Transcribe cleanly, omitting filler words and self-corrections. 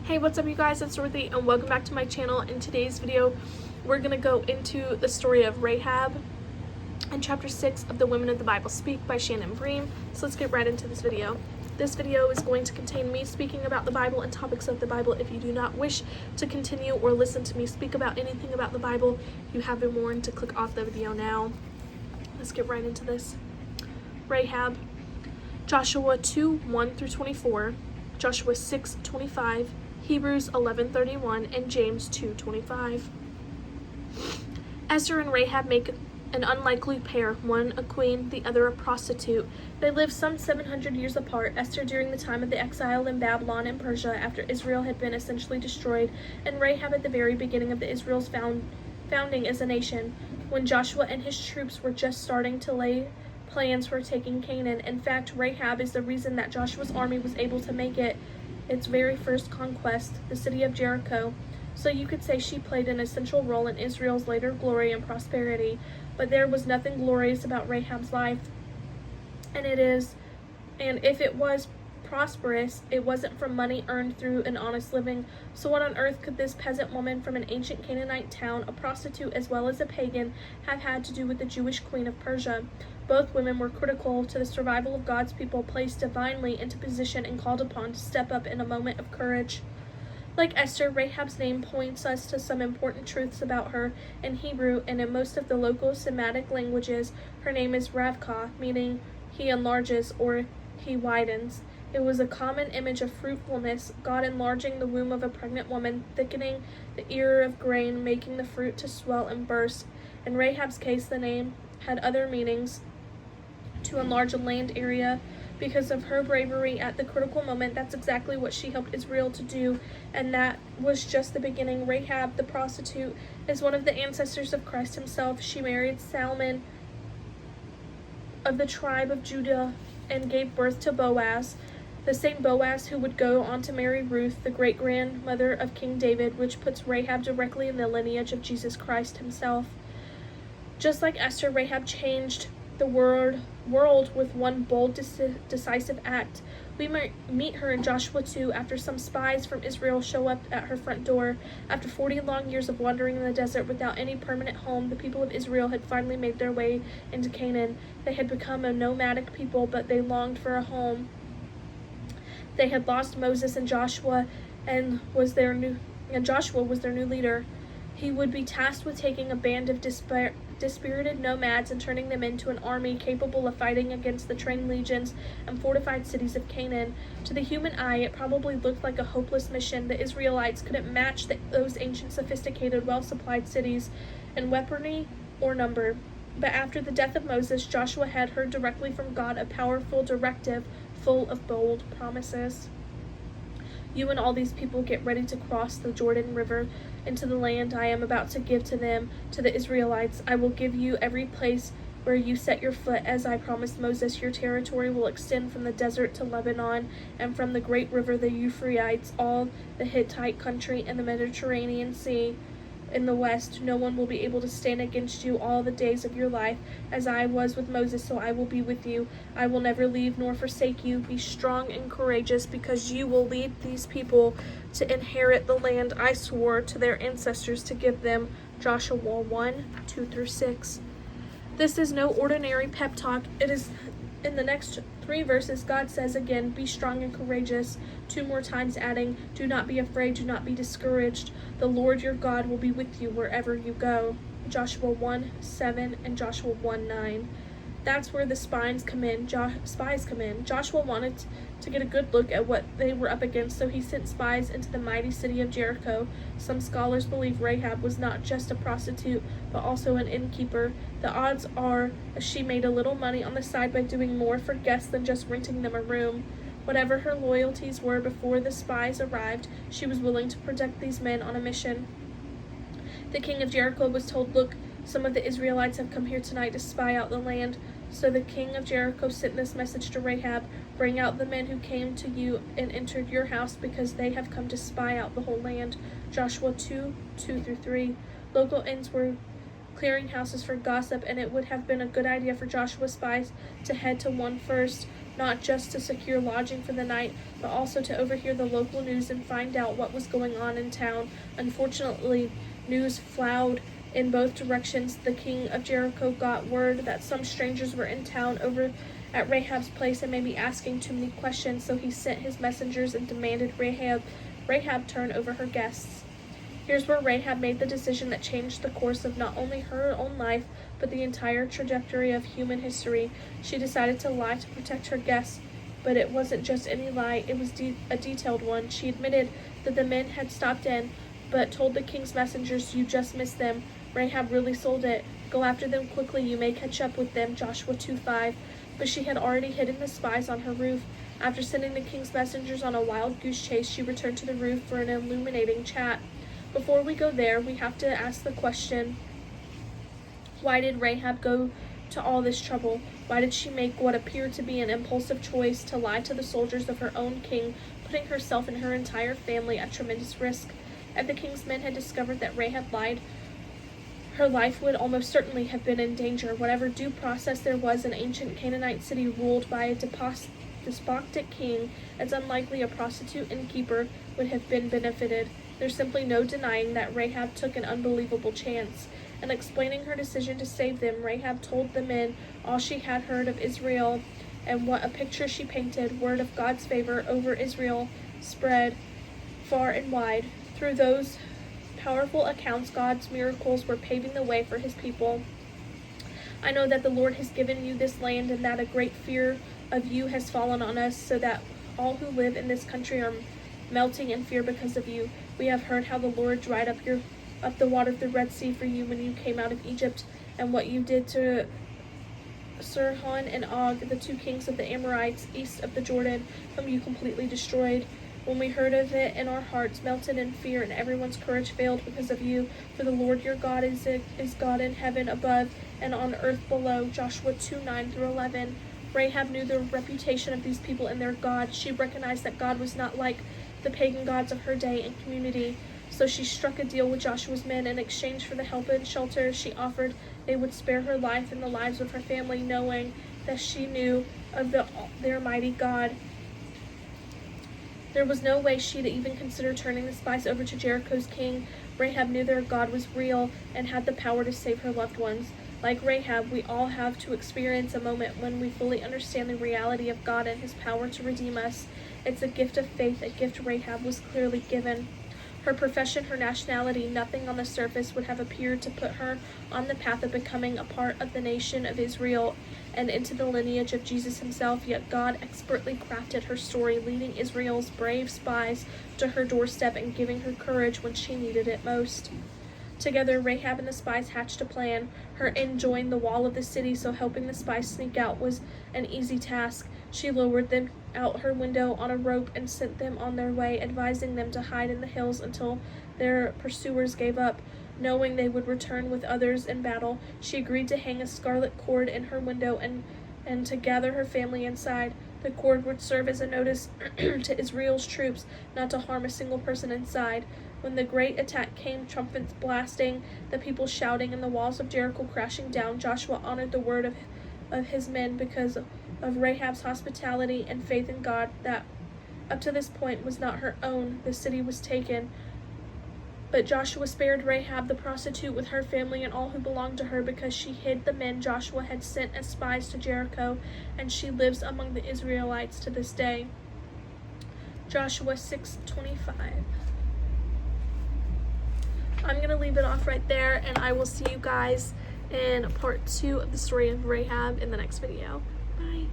Hey, what's up you guys, it's Dorothy and welcome back to my channel. In today's video, we're going to go into the story of Rahab and chapter 6 of The Women of the Bible Speak by Shannon Bream. So let's get right into this video. This video is going to contain me speaking about the Bible and topics of the Bible. If you do not wish to continue or listen to me speak about anything about the Bible, you have been warned to click off the video now. Let's get right into this. Rahab, Joshua 2:1-24, Joshua 6:25, Hebrews 11:31, and James 2:25. Esther and Rahab make an unlikely pair, one a queen, the other a prostitute. They lived some 700 years apart, Esther during the time of the exile in Babylon and Persia after Israel had been essentially destroyed, and Rahab at the very beginning of Israel's founding as a nation, when Joshua and his troops were just starting to lay plans for taking Canaan. In fact, Rahab is the reason that Joshua's army was able to make its very first conquest, the city of Jericho. So you could say she played an essential role in Israel's later glory and prosperity. But there was nothing glorious about Rahab's life. And if it was prosperous, it wasn't from money earned through an honest living. So what on earth could this peasant woman from an ancient Canaanite town, a prostitute as well as a pagan, have had to do with the Jewish queen of Persia? Both women were critical to the survival of God's people, placed divinely into position and called upon to step up in a moment of courage. Like Esther, Rahab's name points us to some important truths about her. In Hebrew and in most of the local Semitic languages, her name is Ravka, meaning he enlarges or he widens. It was a common image of fruitfulness, God enlarging the womb of a pregnant woman, thickening the ear of grain, making the fruit to swell and burst. In Rahab's case, the name had other meanings: to enlarge a land area. Because of her bravery at the critical moment, that's exactly what she helped Israel to do, and that was just the beginning. Rahab, the prostitute, is one of the ancestors of Christ himself. She married Salmon of the tribe of Judah and gave birth to Boaz, the same Boaz who would go on to marry Ruth, the great-grandmother of King David, which puts Rahab directly in the lineage of Jesus Christ himself. Just like Esther, Rahab changed the world with one bold, decisive act. We might meet her in Joshua 2 after some spies from Israel show up at her front door. After 40 long years of wandering in the desert without any permanent home, the people of Israel had finally made their way into Canaan. They had become a nomadic people, but they longed for a home. They had lost Moses and Joshua, and Joshua was their new leader. He would be tasked with taking a band of dispirited nomads and turning them into an army capable of fighting against the trained legions and fortified cities of Canaan. To the human eye, it probably looked like a hopeless mission. The Israelites couldn't match those ancient, sophisticated, well-supplied cities in weaponry or number. But after the death of Moses, Joshua had heard directly from God a powerful directive full of bold promises. You and all these people get ready to cross the Jordan River into the land I am about to give to them, to the Israelites. I will give you every place where you set your foot, as I promised Moses. Your territory will extend from the desert to Lebanon, and from the great river, the Euphrates, all the Hittite country, and the Mediterranean Sea. In the west, no one will be able to stand against you all the days of your life. As I was with Moses, so I will be with you. I will never leave nor forsake you. Be strong and courageous, because you will lead these people to inherit the land I swore to their ancestors to give them. Joshua 1:2-6. This is no ordinary pep talk. It is in the next 3 verses. God says again, be strong and courageous, 2 more times adding, do not be afraid, do not be discouraged. The Lord your God will be with you wherever you go. Joshua 1:7 and Joshua 1:9. That's where the spies come in. Joshua wanted to get a good look at what they were up against, so he sent spies into the mighty city of Jericho. Some scholars believe Rahab was not just a prostitute, but also an innkeeper. The odds are she made a little money on the side by doing more for guests than just renting them a room. Whatever her loyalties were before the spies arrived, she was willing to protect these men on a mission. The king of Jericho was told, look, some of the Israelites have come here tonight to spy out the land. So the king of Jericho sent this message to Rahab, bring out the men who came to you and entered your house, because they have come to spy out the whole land. Joshua 2:2-3. Local inns were clearing houses for gossip, and it would have been a good idea for Joshua's spies to head to one first. not just to secure lodging for the night, but also to overhear the local news and find out what was going on in town. Unfortunately, news flowed in both directions. The king of Jericho got word that some strangers were in town over at Rahab's place and maybe asking too many questions, so he sent his messengers and demanded Rahab turn over her guests. Here's where Rahab made the decision that changed the course of not only her own life, but the entire trajectory of human history. She decided to lie to protect her guests, but it wasn't just any lie, it was a detailed one. She admitted that the men had stopped in, but told the king's messengers, "You just missed them." Rahab really sold it. "Go after them quickly, you may catch up with them," Joshua 2:5. But she had already hidden the spies on her roof. After sending the king's messengers on a wild goose chase, she returned to the roof for an illuminating chat. Before we go there, we have to ask the question, why did Rahab go to all this trouble? Why did she make what appeared to be an impulsive choice to lie to the soldiers of her own king, putting herself and her entire family at tremendous risk? If the king's men had discovered that Rahab lied, her life would almost certainly have been in danger. Whatever due process there was in ancient Canaanite city ruled by a despotic king, it's unlikely a prostitute innkeeper would have been benefited. There's simply no denying that Rahab took an unbelievable chance. In explaining her decision to save them, Rahab told the men all she had heard of Israel and what a picture she painted. Word of God's favor over Israel spread far and wide. Through those powerful accounts, God's miracles were paving the way for his people. "I know that the Lord has given you this land and that a great fear of you has fallen on us, so that all who live in this country are melting in fear because of you. We have heard how the Lord dried up the water of the Red Sea for you when you came out of Egypt, and what you did to Sihon and Og, the two kings of the Amorites east of the Jordan, whom you completely destroyed. When we heard of it, and our hearts melted in fear, and everyone's courage failed because of you. For the Lord your God is God in heaven above and on earth below." Joshua 2:9-11. Rahab knew the reputation of these people and their God. She recognized that God was not like the pagan gods of her day and community. So she struck a deal with Joshua's men. In exchange for the help and shelter she offered, they would spare her life and the lives of her family, knowing that she knew of their mighty God. There was no way she'd even consider turning the spies over to Jericho's king. Rahab knew their God was real and had the power to save her loved ones. Like Rahab, we all have to experience a moment when we fully understand the reality of God and his power to redeem us. It's a gift of faith, a gift Rahab was clearly given. Her profession, her nationality, nothing on the surface would have appeared to put her on the path of becoming a part of the nation of Israel and into the lineage of Jesus himself, yet God expertly crafted her story, leading Israel's brave spies to her doorstep and giving her courage when she needed it most. Together, Rahab and the spies hatched a plan. Her end joined the wall of the city, so helping the spies sneak out was an easy task. She lowered them out her window on a rope and sent them on their way, advising them to hide in the hills until their pursuers gave up. Knowing they would return with others in battle, she agreed to hang a scarlet cord in her window and to gather her family inside. The cord would serve as a notice to Israel's troops not to harm a single person inside. When the great attack came, trumpets blasting, the people shouting, and the walls of Jericho crashing down, Joshua honored the word of his men because of Rahab's hospitality and faith in God that up to this point was not her own. The city was taken, but Joshua spared Rahab the prostitute with her family and all who belonged to her because she hid the men Joshua had sent as spies to Jericho, and she lives among the Israelites to this day. Joshua 6:25. I'm going to leave it off right there, and I will see you guys in part 2 of the story of Rahab in the next video. Bye.